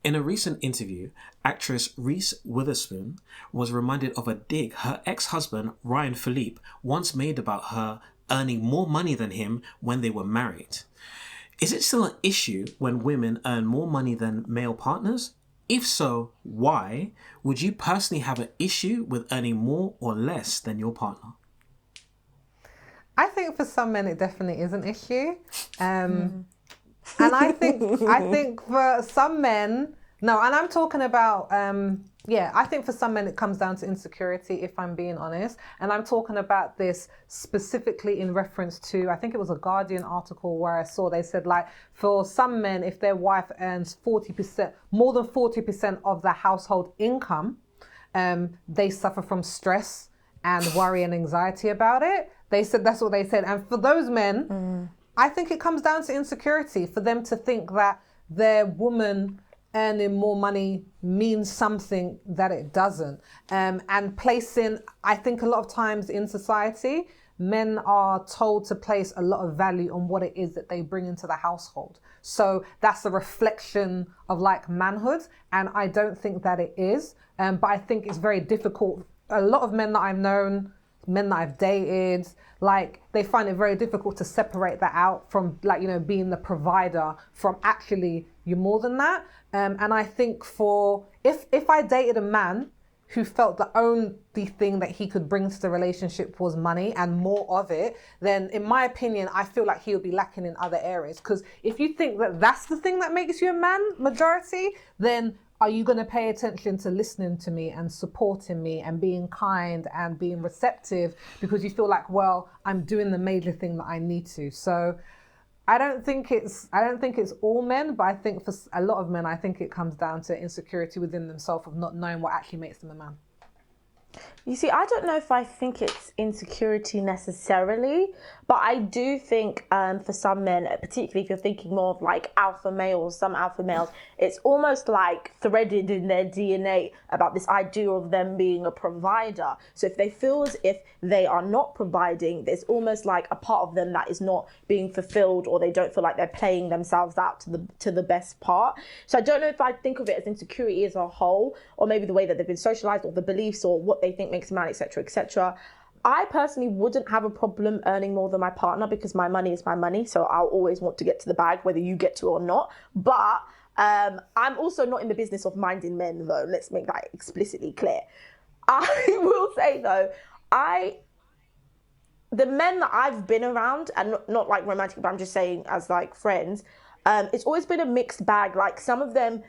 In a recent interview, actress Reese Witherspoon was reminded of a dig her ex-husband, Ryan Philippe, once made about her earning more money than him when they were married. Is it still an issue when women earn more money than male partners? If so, why? Would you personally have an issue with earning more or less than your partner? I think for some men it definitely is an issue. And I think for some men, no, and I'm talking about, I think for some men it comes down to insecurity, if I'm being honest. And I'm talking about this specifically in reference to, I think it was a Guardian article where I saw they said, like, for some men, if their wife earns 40%, more than 40% of the household income, they suffer from stress and worry and anxiety about it. They said, that's what they said. And for those men, I think it comes down to insecurity, for them to think that their woman earning more money means something that it doesn't. And placing, I think a lot of times in society, men are told to place a lot of value on what it is that they bring into the household. So that's a reflection of like manhood. And I don't think that it is. But I think it's very difficult. A lot of men that I've known, men that I've dated, like, they find it very difficult to separate that out from, like, you know, being the provider from actually you're more than that. And I think if I dated a man who felt the only thing that he could bring to the relationship was money and more of it, then in my opinion, I feel like he would be lacking in other areas. Because if you think that that's the thing that makes you a man, majority, then are you going to pay attention to listening to me and supporting me and being kind and being receptive because you feel like, well, I'm doing the major thing that I need to? So I don't think it's all men, but I think for a lot of men, I think it comes down to insecurity within themselves of not knowing what actually makes them a man. You see, I don't know if I think it's insecurity necessarily, but I do think for some men, particularly if you're thinking more of like alpha males, some alpha males, it's almost like threaded in their DNA about this idea of them being a provider. So if they feel as if they are not providing, there's almost like a part of them that is not being fulfilled, or they don't feel like they're playing themselves out to the best part. So I don't know if I think of it as insecurity as a whole, or maybe the way that they've been socialized, or the beliefs, or what they think makes a man, etc., etc. I personally wouldn't have a problem earning more than my partner because my money is my money. So I'll always want to get to the bag, whether you get to or not. But I'm also not in the business of minding men, though. Let's make that explicitly clear. I will say, though, the men that I've been around, and not like romantic, but I'm just saying as like friends, it's always been a mixed bag. Like, some of them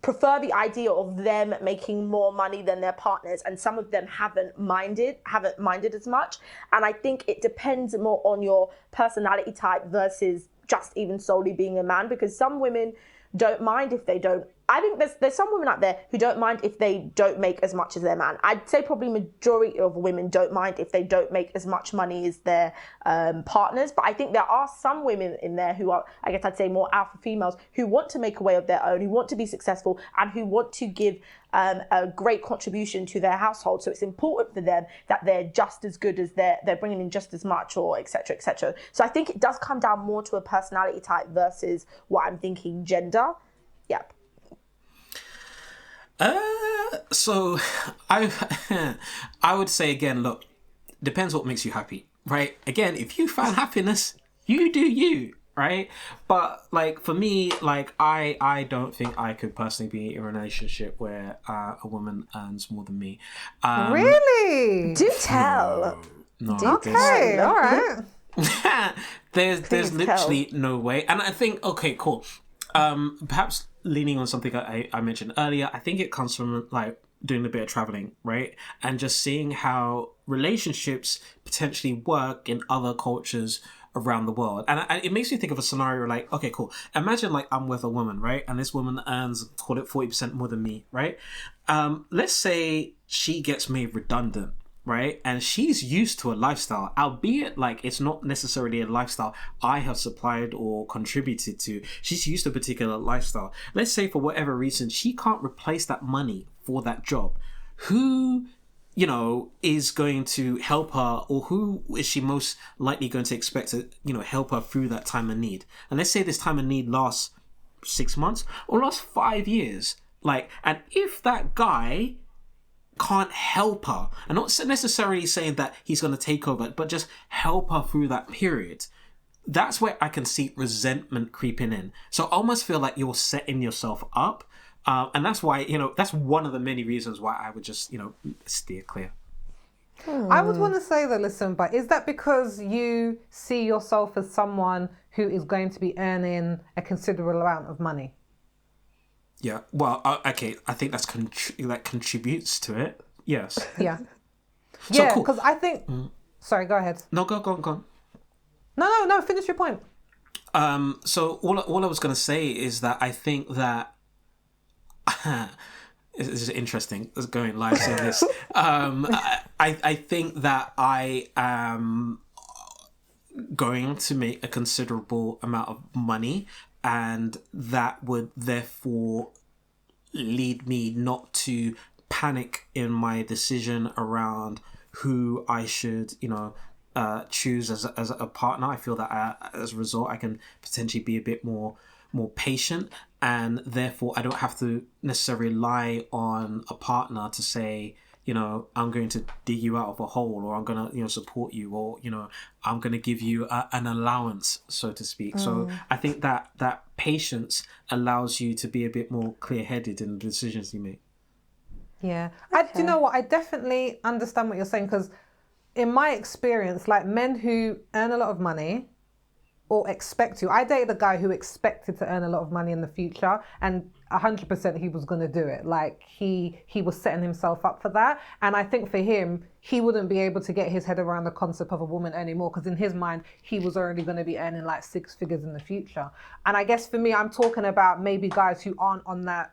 prefer the idea of them making more money than their partners, and some of them haven't minded as much. And I think it depends more on your personality type versus just even solely being a man, because some women don't mind if they don't. I think there's some women out there who don't mind if they don't make as much as their man. I'd say probably majority of women don't mind if they don't make as much money as their partners. But I think there are some women in there who are, I guess I'd say, more alpha females, who want to make a way of their own, who want to be successful, and who want to give a great contribution to their household. So it's important for them that they're just as good as they're bringing in just as much, or et cetera, et cetera. So I think it does come down more to a personality type versus what I'm thinking gender. Yep. So I would say again, look, depends what makes you happy, right? Again, if you find happiness, you do you, right? But like for me, like I don't think I could personally be in a relationship where a woman earns more than me. Really? Do tell. No. Okay, all right. There's literally no way. And I think, okay, cool. Perhaps leaning on something I mentioned earlier, I think it comes from like doing a bit of traveling, right? And just seeing how relationships potentially work in other cultures around the world. And it makes me think of a scenario like, okay, cool. Imagine like I'm with a woman, right? And this woman earns, call it 40% more than me, right? Let's say she gets made redundant, right? And she's used to a lifestyle, albeit like it's not necessarily a lifestyle I have supplied or contributed to. She's used to a particular lifestyle. Let's say for whatever reason, she can't replace that money for that job. Who, you know, is going to help her, or who is she most likely going to expect to, you know, help her through that time of need? And let's say this time of need lasts 6 months or last 5 years. Like, and if that guy can't help her, and not necessarily saying that he's going to take over, but just help her through that period, that's where I can see resentment creeping in. So I almost feel like you're setting yourself up. And that's why, that's one of the many reasons why I would just, steer clear. I would want to say though, listen, but is that because you see yourself as someone who is going to be earning a considerable amount of money? Yeah, well, okay, I think that contributes to it. Yes. Yeah. So, yeah, cool. because I think... Sorry, go ahead. No, go on. No, finish your point. So all I was going to say is that I think that... This is interesting. It's going live saying this. I think that I am going to make a considerable amount of money, and that would therefore lead me not to panic in my decision around who I should, choose as a partner. I feel that as a result, I can potentially be a bit more patient, and therefore I don't have to necessarily rely on a partner to say, I'm going to dig you out of a hole, or I'm going to, support you, or, I'm going to give you an allowance, so to speak. So I think that patience allows you to be a bit more clear-headed in the decisions you make. Yeah. Do you know what? I definitely understand what you're saying, because in my experience, like men who earn a lot of money or expect to, I dated a guy who expected to earn a lot of money in the future, and 100% he was going to do it. Like he was setting himself up for that. And I think for him, he wouldn't be able to get his head around the concept of a woman earning more, because in his mind, he was already going to be earning like 6 figures in the future. And I guess for me, I'm talking about maybe guys who aren't on that,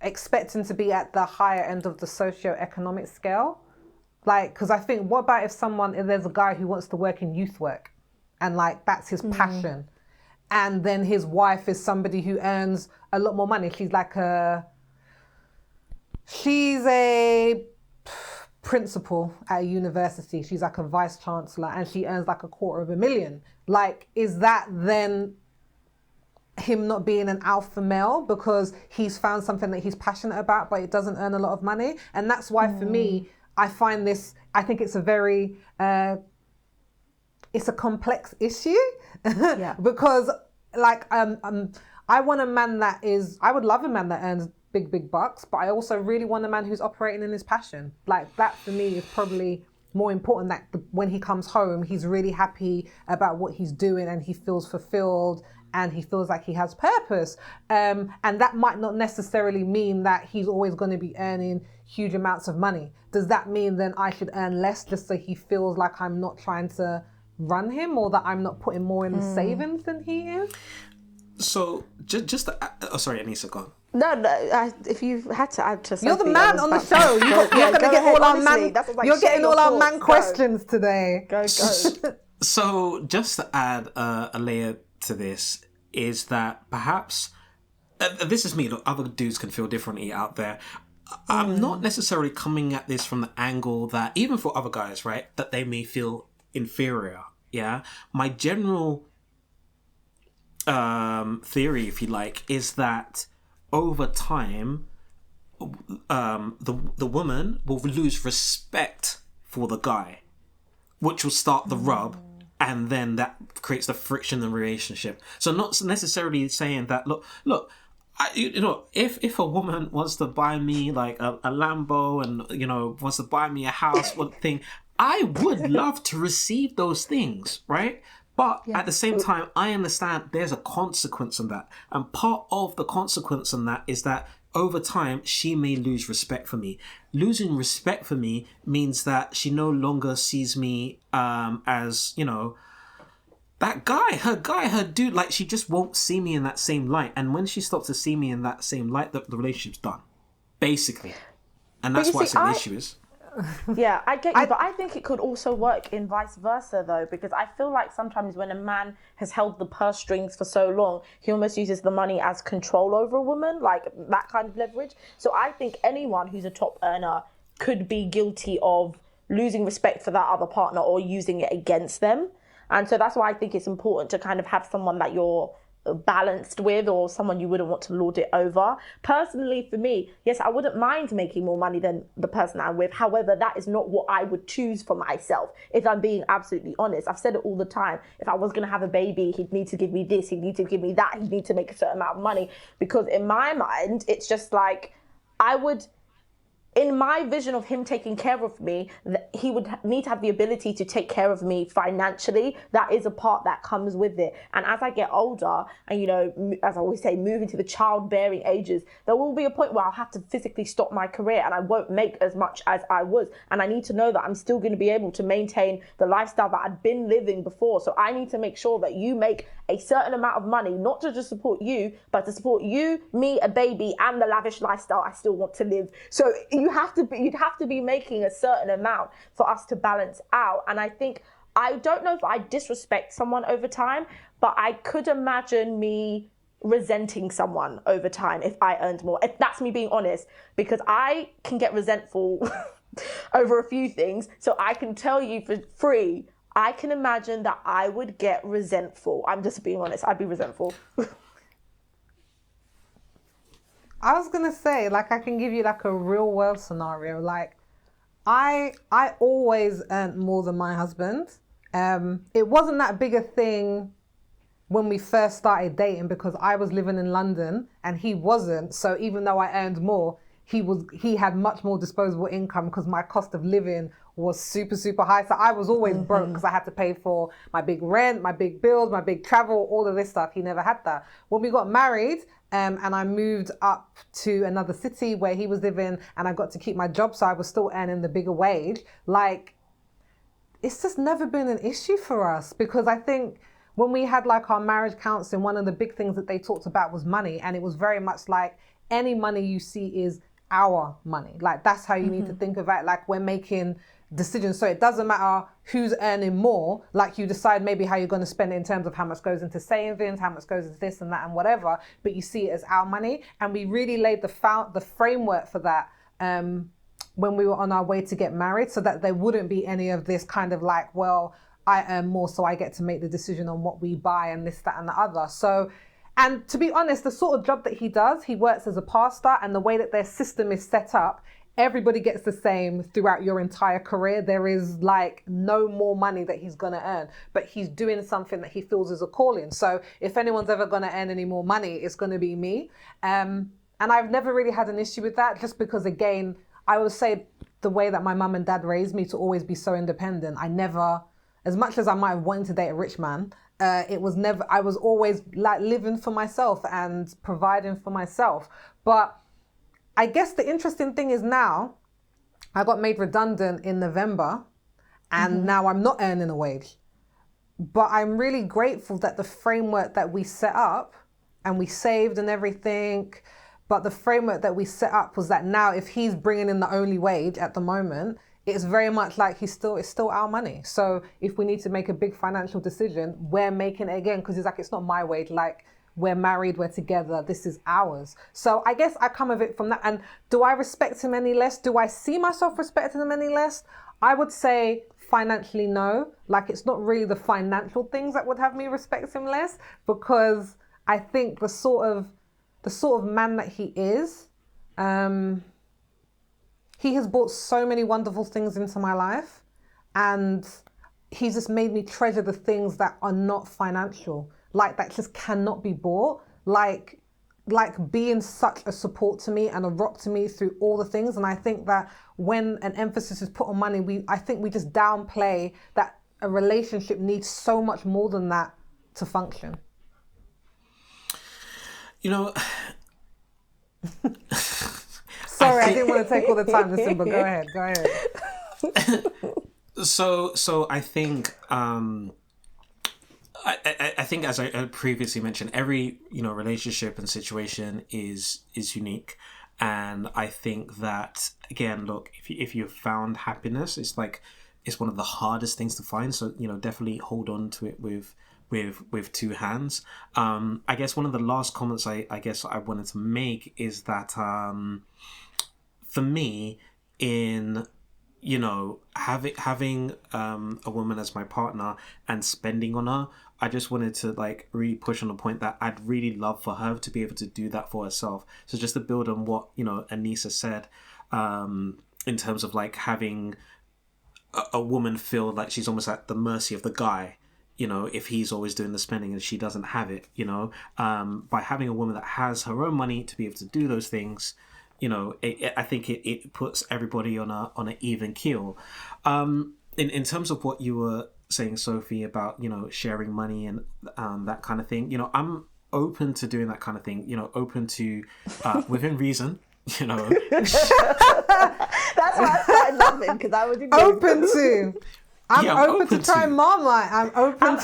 expecting to be at the higher end of the socio-economic scale. Like, because I think, what about if there's a guy who wants to work in youth work, and like that's his passion, and then his wife is somebody who earns a lot more money. She's a principal at a university. She's like a vice chancellor, and she earns like $250,000. Like, is that then him not being an alpha male because he's found something that he's passionate about, but it doesn't earn a lot of money? And that's why for me, I think it's a very, it's a complex issue. Yeah. Because like, I would love a man that earns big bucks, but I also really want a man who's operating in his passion. Like that for me is probably more important, that when he comes home, he's really happy about what he's doing and he feels fulfilled and he feels like he has purpose. And that might not necessarily mean that he's always going to be earning huge amounts of money. Does that mean then I should earn less just so he feels like I'm not trying to run him, or that I'm not putting more in the savings than he is? So just sorry, Anissa, go on. No, if you had to add to something... You're the man on the show. You're going to get all our man... You're getting all our man questions today. Go. So just to add a layer to this is that perhaps... this is me. Look, other dudes can feel differently out there. I'm not necessarily coming at this from the angle that, even for other guys, right, that they may feel inferior, yeah? My general theory, if you like, is that over time, the woman will lose respect for the guy, which will start the rub, and then that creates the friction in the relationship. So not necessarily saying that, look, if a woman wants to buy me like a Lambo and, wants to buy me a house, one thing, I would love to receive those things, right? But at the same time, I understand there's a consequence in that. And part of the consequence in that is that over time, she may lose respect for me. Losing respect for me means that she no longer sees me as, that guy, her dude. Like, she just won't see me in that same light. And when she stops to see me in that same light, the relationship's done, basically. And that's why I say the issue is. Yeah, I get you, but I think it could also work in vice versa though, because I feel like sometimes when a man has held the purse strings for so long, he almost uses the money as control over a woman, like that kind of leverage. So I think anyone who's a top earner could be guilty of losing respect for that other partner or using it against them. And so that's why I think it's important to kind of have someone that you're balanced with, or someone you wouldn't want to lord it over. Personally, for me, yes, I wouldn't mind making more money than the person I'm with. However, that is not what I would choose for myself, if I'm being absolutely honest. I've said it all the time. If I was going to have a baby, he'd need to give me this, he'd need to give me that, he'd need to make a certain amount of money. Because in my mind, it's just like, I would, in my vision of him taking care of me, he would need to have the ability to take care of me financially. That is a part that comes with it. And as I get older, and, you know, as I always say, move into the childbearing ages, there will be a point where I'll have to physically stop my career and I won't make as much as I was. And I need to know that I'm still going to be able to maintain the lifestyle that I'd been living before. So I need to make sure that you make a certain amount of money, not to just support you, but to support you, me, a baby, and the lavish lifestyle I still want to live. So you'd have to be making a certain amount for us to balance out. And I think, I don't know if I disrespect someone over time, but I could imagine me resenting someone over time if I earned more. If that's me being honest, because I can get resentful over a few things. So I can tell you for free, I can imagine that I would get resentful. I'm just being honest. I'd be resentful. I was going to say, like, I can give you like a real world scenario. Like, I always earned more than my husband. It wasn't that big a thing when we first started dating because I was living in London and he wasn't. So even though I earned more, he had much more disposable income because my cost of living was super, super high. So I was always broke because I had to pay for my big rent, my big bills, my big travel, all of this stuff. He never had that. When we got married, and I moved up to another city where he was living and I got to keep my job, so I was still earning the bigger wage. Like, it's just never been an issue for us, because I think when we had like our marriage counseling, one of the big things that they talked about was money. And it was very much like, any money you see is our money. Like, that's how you need to think of it. Like, we're making decisions. So it doesn't matter who's earning more. Like, you decide maybe how you're going to spend it in terms of how much goes into savings, how much goes into this and that and whatever, but you see it as our money. And we really laid the framework for that when we were on our way to get married, so that there wouldn't be any of this kind of like, well, I earn more, so I get to make the decision on what we buy and this, that and the other. So, and to be honest, the sort of job that he does, he works as a pastor, and the way that their system is set up, everybody gets the same throughout your entire career. There is like no more money that he's going to earn, but he's doing something that he feels is a calling. So if anyone's ever going to earn any more money, it's going to be me. And I've never really had an issue with that, just because, again, I would say the way that my mum and dad raised me to always be so independent. I never, as much as I might have wanted to date a rich man, it was never, I was always like living for myself and providing for myself. But I guess the interesting thing is, now I got made redundant in November, and now I'm not earning a wage. But I'm really grateful that the framework that we set up, and we saved and everything, but the framework that we set up was that now if he's bringing in the only wage at the moment, it's very much like it's still our money. So if we need to make a big financial decision, we're making it again, because it's like, it's not my wage. Like, we're married, we're together, this is ours. So I guess I come of it from that. And do I respect him any less? Do I see myself respecting him any less? I would say financially, no. Like, it's not really the financial things that would have me respect him less, because I think the sort of man that he is, he has brought so many wonderful things into my life, and he's just made me treasure the things that are not financial, like that just cannot be bought, like being such a support to me and a rock to me through all the things. And I think that when an emphasis is put on money, I think we just downplay that a relationship needs so much more than that to function. You know, sorry, I didn't want to take all the time, Lisimba. Go ahead. So I think I think, as I previously mentioned, every relationship and situation is unique, and I think that, again, look, if you've found happiness, it's one of the hardest things to find. So definitely hold on to it with two hands. I guess one of the last comments I wanted to make is that for me, in you know, having a woman as my partner and spending on her, I just wanted to like really push on the point that I'd really love for her to be able to do that for herself. So just to build on what, you know, Anissa said, in terms of like having a woman feel like she's almost at the mercy of the guy, you know, if he's always doing the spending and she doesn't have it, you know, by having a woman that has her own money to be able to do those things, you know, I think it puts everybody on an even keel. In terms of what you were saying, Sophie, about, you know, sharing money and that kind of thing, you know, I'm open to doing that kind of thing, you know, open to within reason, you know. That's why I started laughing, because I was open to. I'm open to try Marmite. I'm open.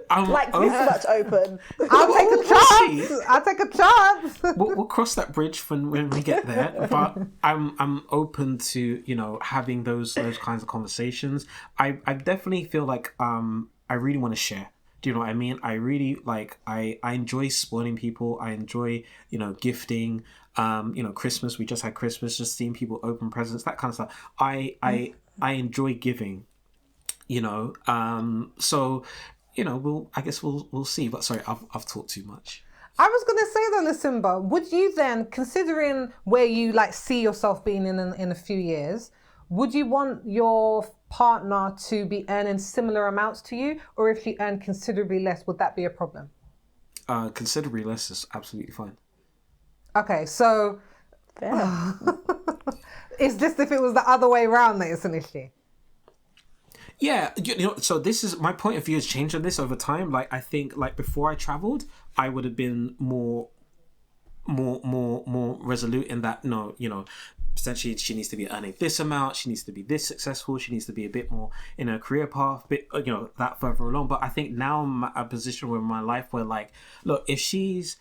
I'm like open. This much open. I'll take a chance. I'll take a chance. We'll cross that bridge when we get there. But I'm open to, you know, having those kinds of conversations. I definitely feel like I really want to share. Do you know what I mean? I really like I enjoy spoiling people. I enjoy, you know, gifting. You know, Christmas. We just had Christmas. Just seeing people open presents, that kind of stuff. I enjoy giving, you know. So, you know, I guess we'll see. But sorry, I've talked too much. I was gonna say though, Lisimba, would you then, considering where you like see yourself being in a few years, would you want your partner to be earning similar amounts to you, or if you earn considerably less, would that be a problem? Considerably less is absolutely fine. Okay, so it's just if it was the other way around that it's an issue. Yeah, you know, so this is my point of view has changed on this over time. Like, I think, like, before I traveled, I would have been more resolute in that, no, you know, essentially she needs to be earning this amount, she needs to be this successful, she needs to be a bit more in her career path, bit, you know, that further along. But I think now I'm at a position where in my life where, like, look, if she's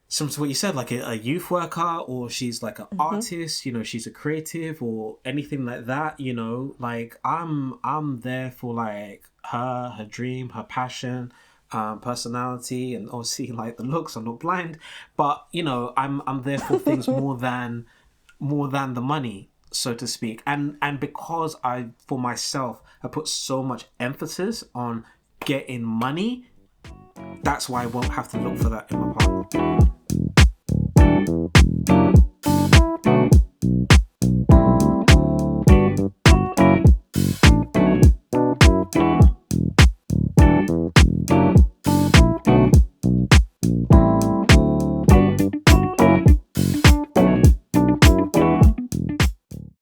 similar to what you said, like a youth worker, or she's like an artist, you know, she's a creative or anything like that, you know, like I'm there for like her dream, her passion, personality, and obviously like the looks. I'm not blind, but you know, I'm there for things more than the money, so to speak. And because I, for myself, I put so much emphasis on getting money, that's why I won't have to look for that in my partner.